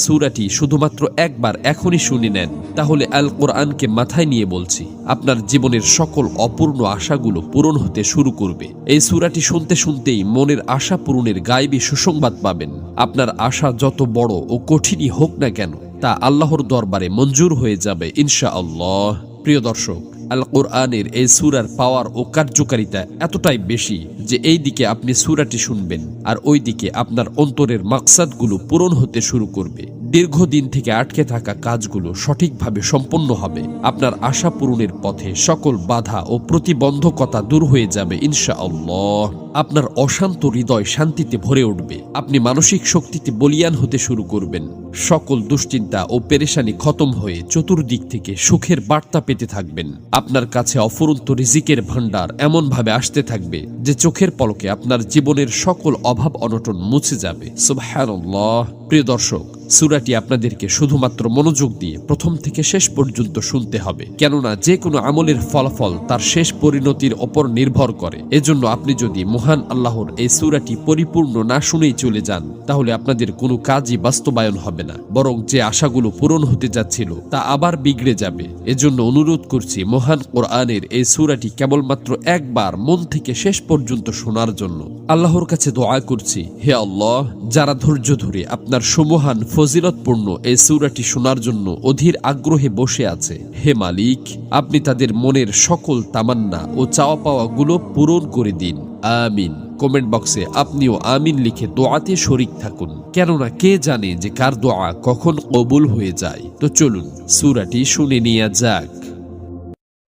সূরাটি শুধুমাত্র একবার এখনই শুনে নেন, তাহলে আল কোরআনকে মাথায় নিয়ে বলছি, আপনার জীবনের সকল অপূর্ণ আশাগুলো পূরণ হতে শুরু করবে। এই সূরাটি শুনতে শুনতেই মনের আশা পূরণের গায়েবী সুসংবাদ পাবেন। আপনার আশা যত বড় ও কঠিনই হোক না কেন, তা আল্লাহর দরবারে মঞ্জুর হয়ে যাবে ইনশাআল্লাহ। প্রিয় দর্শক, আল কোরআনের এই সূরার পাওয়ার ও কার্যকারিতা এতটাই বেশি যে এই দিকে আপনি সূরাটি শুনবেন আর ওই দিকে আপনার অন্তরের মাকসাদগুলো পূরণ হতে শুরু করবে। দীর্ঘদিন থেকে আটকে থাকা কাজগুলো সঠিকভাবে সম্পন্ন হবে। আপনার আশা পূরণের পথে সকল বাধা ও প্রতিবন্ধকতা দূর হয়ে যাবে ইনশাআল্লাহ। আপনার অশান্ত হৃদয় শান্তিতে ভরে উঠবে। আপনি মানসিক শক্তিতে বলীয়ান হতে শুরু করবেন। সকল দুশ্চিন্তা ও পেরেশানি খতম হয়ে চতুর্দিক থেকে সুখের বার্তা পেতে থাকবেন। আপনার কাছে অফুরন্ত রিজিকের ভান্ডার এমনভাবে আসতে থাকবে যে চোখের পলকে আপনার জীবনের সকল অভাব অনটন মুছে যাবে। সুবহানাল্লাহ। প্রিয় দর্শক, সূরাটি আপনাদেরকে শুধুমাত্র মনোযোগ দিয়ে প্রথম থেকে শেষ পর্যন্ত শুনতে হবে, কেননা যে কোনো আমলের ফলাফল তার শেষ পরিণতির ওপর নির্ভর করে। এজন্য আপনি যদি মহান আল্লাহর এই সূরাটি পরিপূর্ণ না শুনেই চলে যান, তাহলে আপনাদের কোনো কাজই বাস্তবায়ন হবে না, বরং যে আশাগুলো পূরণ হতে যাচ্ছিল তা আবার বিগড়ে যাবে। এজন্য অনুরোধ করছি মহান কোরআনের এই সূরাটি কেবলমাত্র একবার মন থেকে শেষ পর্যন্ত শোনার জন্য। আল্লাহর কাছে দোয়া করছি, হে আল্লাহ, যারা ধৈর্য ধরে আপনার সুমহান ফজিলতপূর্ণ এই সূরাটি শোনার জন্য অধীর আগ্রহে বসে আছে, হে মালিক, আপনি তাদের মনের সকল তামান্না ও চাওয়া পাওয়াগুলো পূরণ করে দিন। আমিন। কমেন্ট বক্সে আপনিও আমিন লিখে দোয়াতে শরীক থাকুন, কেননা কে জানে যে কার দোয়া কখন কবুল হয়ে যায়। তো চলুন সূরাটি শুনে নেওয়া যাক।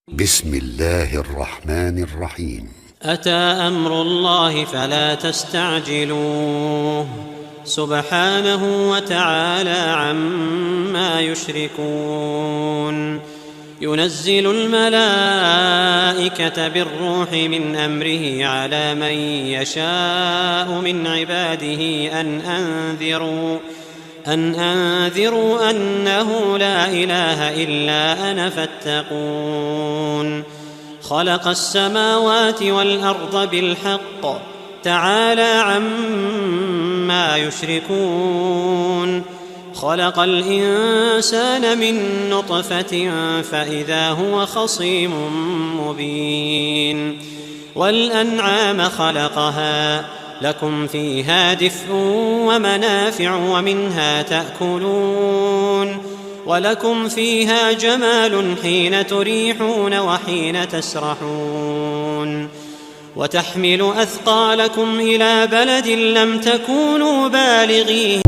বিসমিল্লাহির রহমানির রহিম। أتى أمر الله فلا تستعجلوه سبحانه وتعالى عما يشركون ينزل الملائكة بالروح من أمره على من يشاء من عباده أن أنذروا أنه لا إله إلا أنا فاتقون خلق السماوات والأرض بالحق تعالى عما يشركون خلق الإنسان من نطفة فإذا هو خصيم مبين والأنعام خلقها لكم فيها دفء ومنافع ومنها تأكلون ولكم فيها جمال حين تريحون وحين تسرحون وتحمل أثقالكم إلى بلد لم تكونوا بالغيه